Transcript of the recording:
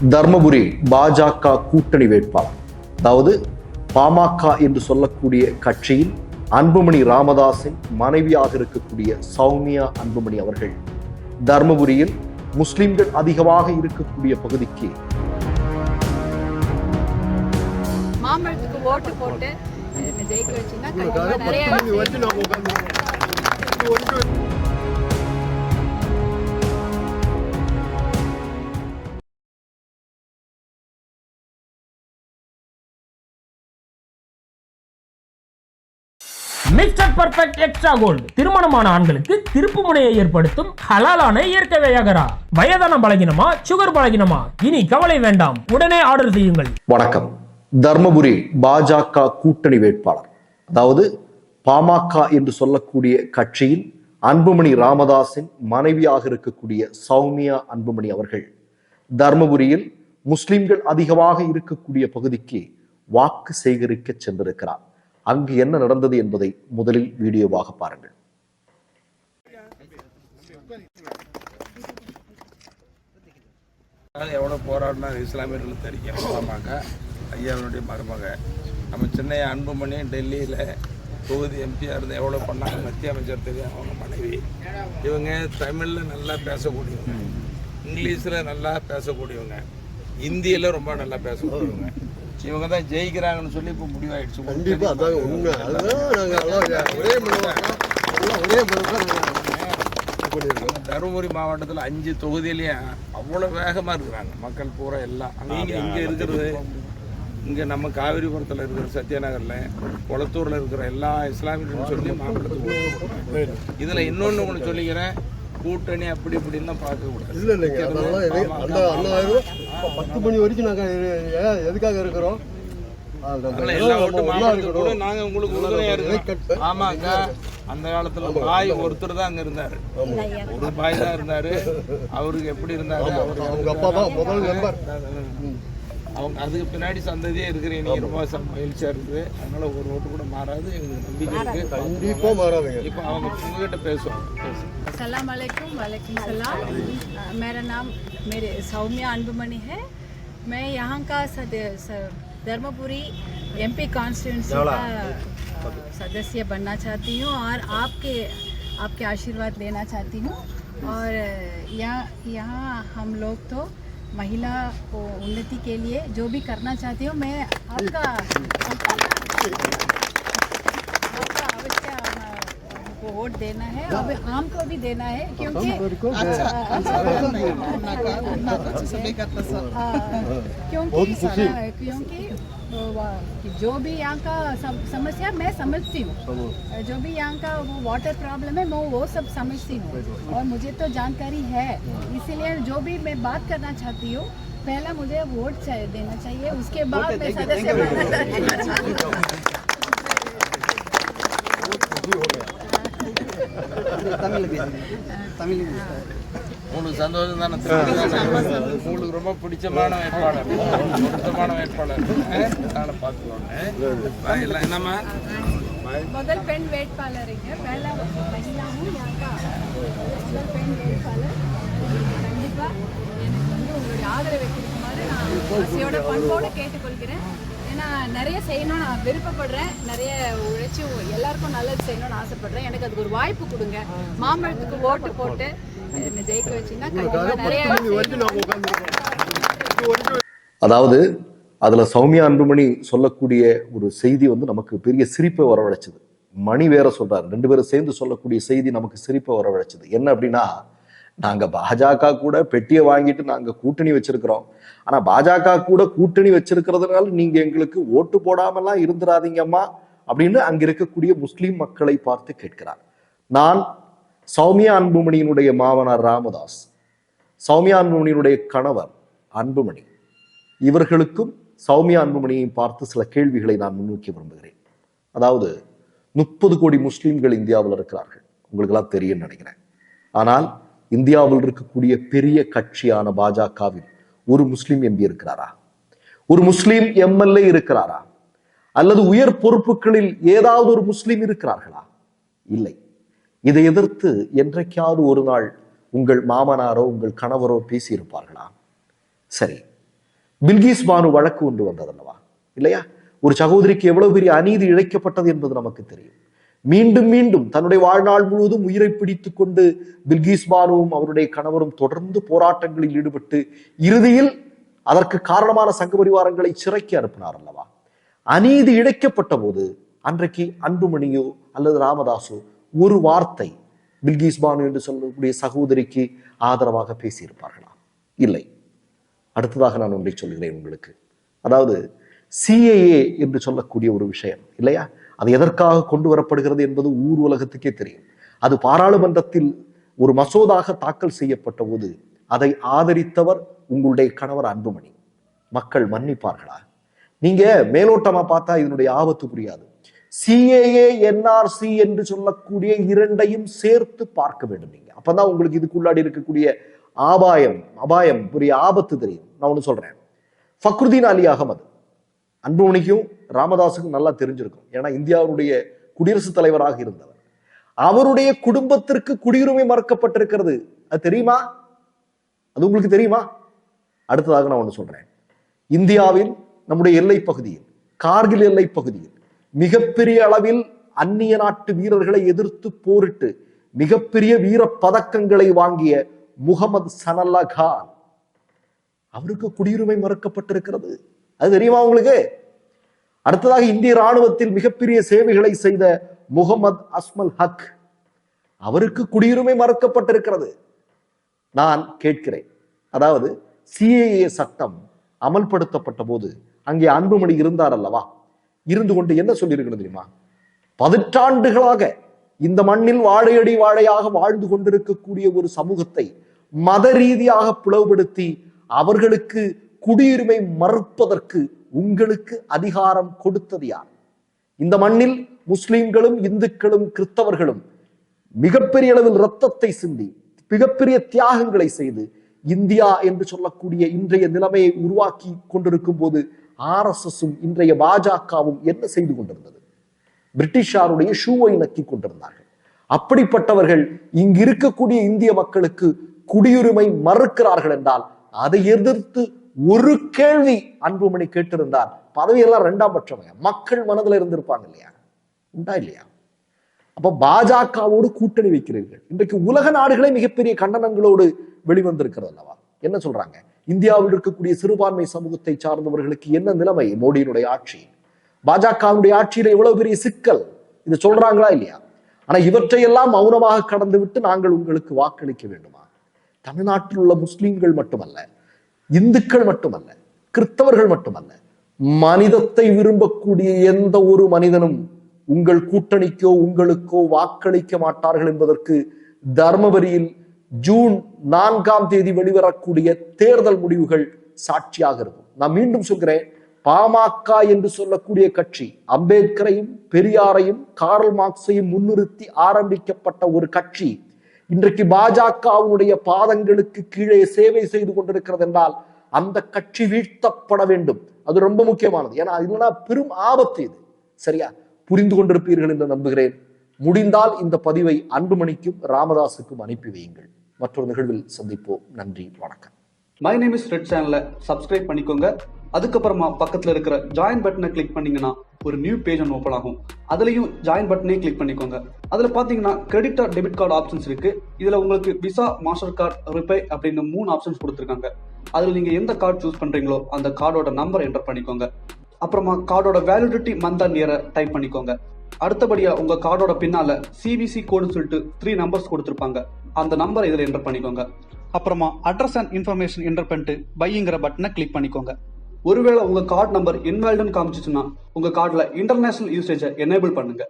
தர்மபுரி பாஜக கூட்டணி வேட்பாளர், அதாவது பாமக என்று சொல்லக்கூடிய கட்சியின் அன்புமணி ராமதாஸின் மனைவியாக இருக்கக்கூடிய சௌமியா அன்புமணி அவர்கள் தர்மபுரியில் முஸ்லிம்கள் அதிகமாக இருக்கக்கூடிய பகுதிக்கு மாம்பழத்துக்கு ஓட்டு போட்டு ஜெயிக்க வச்சுன்னா நிறைய மிஸ்டர் பர்ஃபெக்ட் எக்ஸ்ட்ரா கோல்டு திருமணமான ஆண்களுக்கு திருப்பு முனையை ஏற்படுத்தும் ஹலாலான இயற்கை வியாகரா. வயதான பலகினமா, சுகர் பலகினமா, இனி கவலை வேண்டாம், உடனே ஆர்டர் செய்யுங்கள். வணக்கம். தர்மபுரி பாஜக கூட்டணி வேட்பாளர், அதாவது பாமக என்று சொல்லக்கூடிய கட்சியின் அன்புமணி ராமதாஸின் மனைவியாக இருக்கக்கூடிய சௌமியா அன்புமணி அவர்கள் தர்மபுரியில் முஸ்லிம்கள் அதிகமாக இருக்கக்கூடிய பகுதிக்கு வாக்கு சேகரிக்க சென்றிருக்கிறார். அங்கு என்ன நடந்தது என்பதை முதலில் வீடியோவாக பாருங்கள். எவ்வளோ போராடினா இஸ்லாமியர்களுக்கு தெரியும். பாமக ஐயாவுடைய மருமக நம்ம சென்னை அன்புமணி டெல்லியில் தொகுதி எம்பியாக இருந்து எவ்வளோ பண்ணாங்க. மத்திய அமைச்சர் தெரியும், அவங்க மனைவி. இவங்க தமிழில் நல்லா பேசக்கூடியவங்க, இங்கிலீஷில் நல்லா பேசக்கூடியவங்க, இந்தியில் ரொம்ப நல்லா பேசக்கூடியவங்க. இவங்க தான் ஜெயிக்கிறாங்கன்னு சொல்லி இப்போ முடிவாயிடுச்சு. கண்டிப்பாக அதான் உண்மை. தருமபுரி மாவட்டத்தில் 5 தொகுதியிலையும் அவ்வளோ வேகமாக இருக்கிறாங்க மக்கள் பூரா எல்லாம். இங்கே இருக்கிறது, இங்கே நம்ம காவிரிபுரத்தில் இருக்கிற சத்யநகரில், கொளத்தூரில் இருக்கிற எல்லா இஸ்லாமியர்களும் சொல்லி மாவட்டத்துக்கு. இதில் இன்னொன்று ஒன்று சொல்லிக்கிறேன், கூட்டணி அப்படி இப்படின்னு தான் பார்க்கக்கூடாது. இல்லை இல்லைங்க, அதெல்லாம் அந்த 10 மணி வரைக்கும் நாங்கள் எதுக்காக இருக்கிறோம்? எல்லா ஓட்டும் மாவட்டத்துக்கு கூட நாங்கள் உங்களுக்கு உறுதுணையாக இருக்கோம். ஆமாங்க, அந்த காலத்தில் பாய் ஒருத்தர் தான் அங்கே இருந்தார், ஒரு பாய் தான் இருந்தார். அவருக்கு எப்படி இருந்தாரு, அவங்க அப்பா தான் முதல் மெம்பர். அவங்க அதுக்கு பின்னாடி சந்ததியே இருக்கிறீங்க. நீங்கள் ரொம்ப மகிழ்ச்சியாக இருக்குது. அதனால ஒரு ஓட்டு கூட மாறாது, எங்களுக்கு நம்பிக்கை இருக்குது. கண்டிப்பாக மாறாதுங்க. இப்போ அவங்க உங்ககிட்ட பேசுவாங்க. अस्सलाम वालेकुम सलाम। मेरा नाम मेरे सौम्या अनबुमनी है। मैं यहाँ का धर्मपुरी एमपी कॉन्स्टिट्यूंसी का सदस्य बनना चाहती हूँ और आपके आशीर्वाद लेना चाहती हूँ। और यहाँ हम लोग तो महिला को उन्नति के लिए जो भी करना चाहती हूँ, मैं आपका वोट देना है और आम को भी देना है, क्योंकि क्योंकि जो भी यहाँ का समस्या मैं समझती हूँ, जो भी यहाँ का वो वाटर प्रॉब्लम है मैं वो सब समझती हूँ और मुझे तो जानकारी है। इसीलिए जो भी मैं बात करना चाहती हूँ, पहला मुझे वोट देना चाहिए, उसके बाद मैं सदस्य बनना चाहती हूँ। உங்களுக்கு சந்தோஷம் தானே? உங்களுக்கு ரொம்ப பிடிச்சமான வேட்பாளர், பொருத்தமான வேட்பாளர் பார்த்துக்கோங்க. எல்லாம் என்னம்மா முதல் பெண் வேட்பாளர், पहला महिला हूँ यहाँ का முதல் பெண் வேட்பாளர். கண்டிப்பாக எனக்கு உங்களுடைய ஆதரவை கொடுக்குமாறு நான் ஆசையோட பண்போடு கேட்டுக்கொள்கிறேன். ஏன்னா நிறைய செய்யணும்னு நான் விருப்பப்படுறேன், நிறைய உழைச்சி எல்லாருக்கும் நல்லது செய்யணும்னு ஆசைப்படுறேன். எனக்கு அதுக்கு ஒரு வாய்ப்பு கொடுங்க. மாம்பழத்துக்கு ஓட்டு போட்டு என்னை ஜெயிக்க வச்சுன்னா நிறைய. அதாவது அதுல சௌமியா அன்புமணி சொல்லக்கூடிய ஒரு செய்தி நமக்கு பெரிய சிரிப்பை வரவழைச்சது. மணி வேற சொல்றாரு, 2 பேரும் சேர்ந்து சொல்லக்கூடிய செய்தி நமக்கு சிரிப்பை வரவழைச்சது. என்ன அப்படின்னா, நாங்க பாஜக கூட பெட்டியை வாங்கிட்டு நாங்க கூட்டணி வச்சிருக்கிறோம், ஆனா பாஜக கூட கூட்டணி வச்சிருக்கிறதுனால நீங்க எங்களுக்கு ஓட்டு போடாமலாம் இருந்துடாதீங்கம்மா அப்படின்னு அங்க இருக்கக்கூடிய முஸ்லிம் மக்களை பார்த்து கேட்கிறார். நான் சௌமியா அன்புமணியினுடைய மாமனார் ராமதாஸ், சௌமியா அன்புமணியினுடைய கணவர் அன்புமணி, இவர்களுக்கும் சௌமியா அன்புமணியை பார்த்து சில கேள்விகளை நான் முன்வைக்க விரும்புகிறேன். அதாவது 30 கோடி முஸ்லிம்கள் இந்தியாவில் இருக்கிறார்கள், உங்களுக்கு எல்லாம் தெரியும் நினைக்கிறேன். ஆனால் இந்தியாவில் இருக்கக்கூடிய பெரிய கட்சியான பாஜகவில் ஒரு முஸ்லிம் எம்பி இருக்கிறாரா? ஒரு முஸ்லிம் எம்எல்ஏ இருக்கிறாரா? அல்லது உயர் பொறுப்புகளில் ஏதாவது ஒரு முஸ்லிம் இருக்கிறார்களா? இல்லை. இதை எதிர்த்து என்றைக்காவது ஒரு நாள் உங்கள் மாமனாரோ உங்கள் கணவரோ பேசியிருப்பார்களா? சரி, பில்கிஸ் பானு வழக்கு ஒன்று வந்ததல்லவா இல்லையா? ஒரு சகோதரிக்கு எவ்வளவு பெரிய அநீதி இழைக்கப்பட்டது என்பது நமக்கு தெரியும். மீண்டும் மீண்டும் தன்னுடைய வாழ்நாள் முழுவதும் உயிரை பிடித்துக் கொண்டு பில்கிஸ் பானுவும் அவருடைய கணவரும் தொடர்ந்து போராட்டங்களில் ஈடுபட்டு இறுதியில் அதற்கு காரணமான சங்க பரிவாரங்களை சிறைக்கு அனுப்பினார் அல்லவா? அநீதி இழைக்கப்பட்ட போது அன்றைக்கு அன்புமணியோ அல்லது ராமதாசோ ஒரு வார்த்தை பில்கிஸ் பானு என்று சொல்லக்கூடிய சகோதரிக்கு ஆதரவாக பேசியிருப்பார்களா? இல்லை. அடுத்ததாக நான் ஒன்றை சொல்கிறேன் உங்களுக்கு. அதாவது சிஏஏ என்று சொல்லக்கூடிய ஒரு விஷயம் இல்லையா, அது எதற்காக கொண்டு வரப்படுகிறது என்பது ஊர் உலகத்துக்கே தெரியும். அது பாராளுமன்றத்தில் ஒரு மசோதாக தாக்கல் செய்யப்பட்ட போது அதை ஆதரித்தவர் உங்களுடைய கணவர் அன்புமணி. மக்கள் மன்னிப்பார்களா? நீங்க மேலோட்டமா பார்த்தா இதனுடைய ஆபத்து புரியாது. சிஏஏ என்ஆர்சி என்று சொல்லக்கூடிய இரண்டையும் சேர்த்து பார்க்க வேண்டும். நீங்க அப்பதான் உங்களுக்கு இதுக்குள்ளாடி இருக்கக்கூடிய அபாயம் புரிய ஆபத்து தெரியும். நான் ஒண்ணு சொல்றேன். ஃபக்ருதீன் அலி அகமது அன்புமணிக்கும் ராமதாஸுக்கும் நல்லா தெரிஞ்சிருக்கும். ஏன்னா இந்தியாவுடைய குடியரசுத் தலைவராக இருந்தவர். அவருடைய குடும்பத்திற்கு குடியுரிமை மறுக்கப்பட்டிருக்கிறது. அது தெரியுமா? அது உங்களுக்கு தெரியுமா? அடுத்ததாக நான் ஒண்ணு சொல்றேன். இந்தியாவில் நம்முடைய எல்லை பகுதியில், கார்கில் எல்லை பகுதியில் மிகப்பெரிய அளவில் அந்நிய நாட்டு வீரர்களை எதிர்த்து போரிட்டு மிகப்பெரிய வீர பதக்கங்களை வாங்கிய முகமது சனல்லா கான், அவருக்கு குடியுரிமை மறுக்கப்பட்டிருக்கிறது. அது தெரியுமா உங்களுக்கு? அடுத்ததாக இந்திய ராணுவத்தில் மிகப்பெரிய சேவைகளை செய்த முகமது அஸ்மல் ஹக், அவருக்கு குடியுரிமை மறுக்கப்பட்டிருக்கிறது. நான் கேட்கிறேன், அதாவது சிஏஏ சட்டம் அமல்படுத்தப்பட்ட போது அங்கே அன்புமணி இருந்தார் அல்லவா? இருந்து கொண்டு என்ன சொல்லியிருக்கிறது தெரியுமா? 10 ஆண்டுகளாக இந்த மண்ணில் வாழையடி வாழையாக வாழ்ந்து கொண்டிருக்கக்கூடிய ஒரு சமூகத்தை மத ரீதியாக பிளவுபடுத்தி அவர்களுக்கு குடியுரிமை மறுப்பதற்கு உங்களுக்கு அதிகாரம் கொடுத்தது யார்? இந்த மண்ணில் முஸ்லிம்களும் இந்துக்களும் கிறிஸ்தவர்களும் மிகப்பெரிய அளவில் இரத்தத்தை சிந்தி மிகப்பெரிய தியாகங்களை செய்து இந்தியா என்று சொல்லக்கூடிய இன்றைய நிலைமையை உருவாக்கி கொண்டிருக்கும் போது RSSும் இன்றைய பாஜகவும் என்ன செய்து கொண்டிருந்தது? பிரிட்டிஷாருடைய ஷூவை நக்கி கொண்டிருந்தார்கள். அப்படிப்பட்டவர்கள் இங்கு இருக்கக்கூடிய இந்திய மக்களுக்கு குடியுரிமை மறுக்கிறார்கள் என்றால் அதை எதிர்த்து ஒரு கேள்வி அன்புமணி கேட்டிருந்தார், பதவியெல்லாம் 2ஆம் பட்சம் மக்கள் மனதில் இருந்திருப்பாங்க இல்லையா? உண்டா இல்லையா? அப்ப பாஜகவோடு கூட்டணி வைக்கிறீர்கள். இன்றைக்கு உலக நாடுகளே மிகப்பெரிய கண்டனங்களோடு வெளிவந்திருக்கிறது அல்லவா? என்ன சொல்றாங்க? இந்தியாவில் இருக்கக்கூடிய சிறுபான்மை சமூகத்தை சார்ந்தவர்களுக்கு என்ன நிலைமை? மோடியினுடைய ஆட்சி, பாஜகவுடைய ஆட்சியில எவ்வளவு பெரிய சிக்கல், இது சொல்றாங்களா இல்லையா? ஆனா இவற்றையெல்லாம் மௌனமாக கடந்து விட்டு நாங்கள் உங்களுக்கு வாக்களிக்க வேண்டுமா? தமிழ்நாட்டில் உள்ள முஸ்லிம்கள் மட்டுமல்ல, இந்துக்கள் மட்டுமல்ல, கிறிஸ்தவர்கள் மட்டுமல்ல, மனிதத்தை விரும்பக்கூடிய எந்த ஒரு மனிதனும் உங்கள் கூட்டணிக்கோ உங்களுக்கோ வாக்களிக்க மாட்டார்கள் என்பதற்கு தர்மபுரியில் ஜூன் 4ஆம் தேதி வெளிவரக்கூடிய தேர்தல் முடிவுகள் சாட்சியாக இருக்கும். நான் மீண்டும் சொல்கிறேன், பாமக என்று சொல்லக்கூடிய கட்சி அம்பேத்கரையும் பெரியாரையும் கார்ல் மார்க்ஸையும் முன்னிறுத்தி ஆரம்பிக்கப்பட்ட ஒரு கட்சி இன்றைக்கு பாஜகவுடைய பாதங்களுக்கு கீழே சேவை செய்து கொண்டிருக்கிறது என்றால் அந்த கட்சி வீழ்த்தப்பட வேண்டும். அது ரொம்ப முக்கியமானது. ஏன்னா இல்லைன்னா பெரும் ஆபத்து இது. சரியா? புரிந்து கொண்டிருப்பீர்கள் என்று நம்புகிறேன். முடிந்தால் இந்த பதிவை அன்புமணிக்கும் ராமதாஸுக்கும் அனுப்பி வையுங்கள். மற்றொரு நிகழ்வில் சந்திப்போம். நன்றி, வணக்கம். மை நேம் இஸ் ரெட் சேனலை சப்ஸ்கிரைப் பண்ணிக்கோங்க. அதுக்கப்புறமா பக்கத்துல இருக்கிற ஜாயின் பட்டனை கிளிக் பண்ணீங்கன்னா ஒரு நியூ பேஜ் ஒன்று ஓப்பன் ஆகும். அதுலயும் ஜாயின் பட்டனே கிளிக் பண்ணிக்கோங்க. அதுல பாத்தீங்கன்னா credit R debit card options இருக்கு. இதுல உங்களுக்கு விசா, மாஸ்டர் கார்டு, ரிப்பே அப்படின்னு 3 ஆப்ஷன்ஸ் கொடுத்துருக்காங்க. அதுல நீங்க எந்த கார்டு சூஸ் பண்றீங்களோ அந்த கார்டோட நம்பர் என்டர் பண்ணிக்கோங்க. அப்புறமா கார்டோட வேலிடிட்டி மந்த் அண்ட் இயரை டைப் பண்ணிக்கோங்க. அடுத்தபடியா உங்க கார்டோட பின்னால சிவிசி கோடுன்னு சொல்லிட்டு 3 நம்பர்ஸ் கொடுத்துருப்பாங்க. அந்த நம்பர் இதுல என்டர் பண்ணிக்கோங்க. அப்புறமா அட்ரஸ் அண்ட் இன்ஃபர்மேஷன் என்டர் பண்ணிட்டு பைங்கிற பட்டனை கிளிக் பண்ணிக்கோங்க. ஒருவேளை உங்க கார்டு நம்பர் இன்வாலிட்னு காமிச்சிச்சுன்னா உங்க கார்டுல இன்டர்நேஷனல் யூசேஜை எனேபிள் பண்ணுங்க.